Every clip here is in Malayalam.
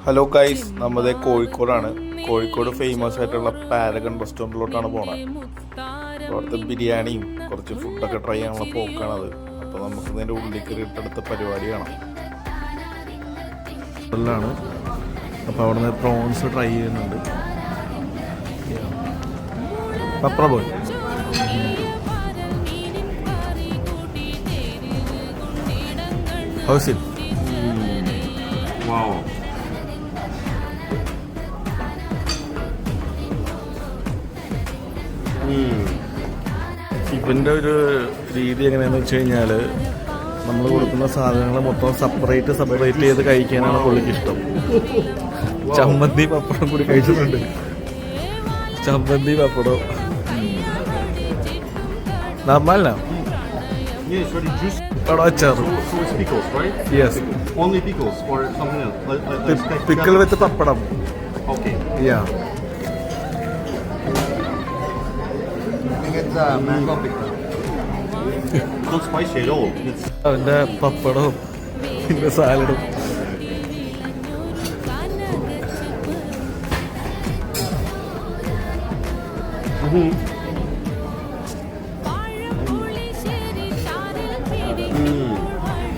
ഹലോ ഗൈസ്, നമ്മുടെ കോഴിക്കോടാണ്. കോഴിക്കോട് ഫേമസ് ആയിട്ടുള്ള പാരഗൺ റെസ്റ്റോറൻറ്റിലോട്ടാണ് പോണത്. അവിടുത്തെ ബിരിയാണിയും കുറച്ച് ഫുഡൊക്കെ ട്രൈ ചെയ്യാനുള്ള പോക്കാണത്. അപ്പോൾ നമുക്ക് ഇതിൻ്റെ ഉള്ളിൽ കയറിയിട്ട് അടുത്ത പരിപാടി കാണാം. ാണ് അപ്പോൾ അവിടുന്ന് പ്രോൺസ് ട്രൈ ചെയ്യുന്നുണ്ട്. പപ്പട പോയി ഹൗസിൽ ഇവൻ്റെ ഒരു രീതി എങ്ങനെയാണെന്ന് വെച്ച് കഴിഞ്ഞാൽ നമ്മൾ കൊടുക്കുന്ന സാധനങ്ങൾ മൊത്തം സെപ്പറേറ്റ് ചെയ്ത് കഴിക്കാനാണ് പുള്ളിക്ക് ഇഷ്ടം. ചമ്മന്തി പപ്പടം കൂടി കഴിച്ചിട്ടുണ്ട്. ചമ്മന്തി പപ്പടം നോർമൽ പിക്കിൾ വിത്ത് പപ്പടം. അവന്റെ പപ്പടവും പിന്നെ സാലഡും.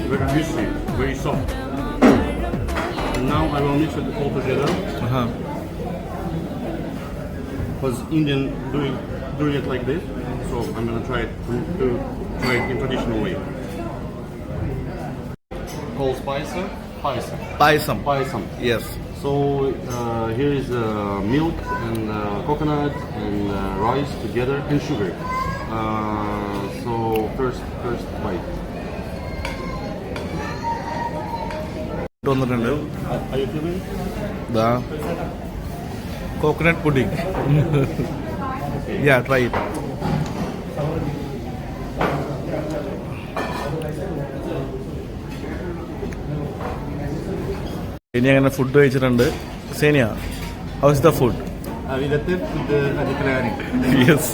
Very juicy, very soft. And now I will mix it all together. Because Indian doing it like this, so I'm gonna try it to try it in traditional way. Called paisam. Yes. So here is milk and coconut and rice together and sugar. So first bite. വന്നിട്ടുണ്ട്. Are you feeling? ദാ coconut pudding. Ya try it. ഇനി അങ്ങനെ ഫുഡ് കഴിച്ചിട്ടുണ്ട്. സേനിയ, how is the food? With the yes.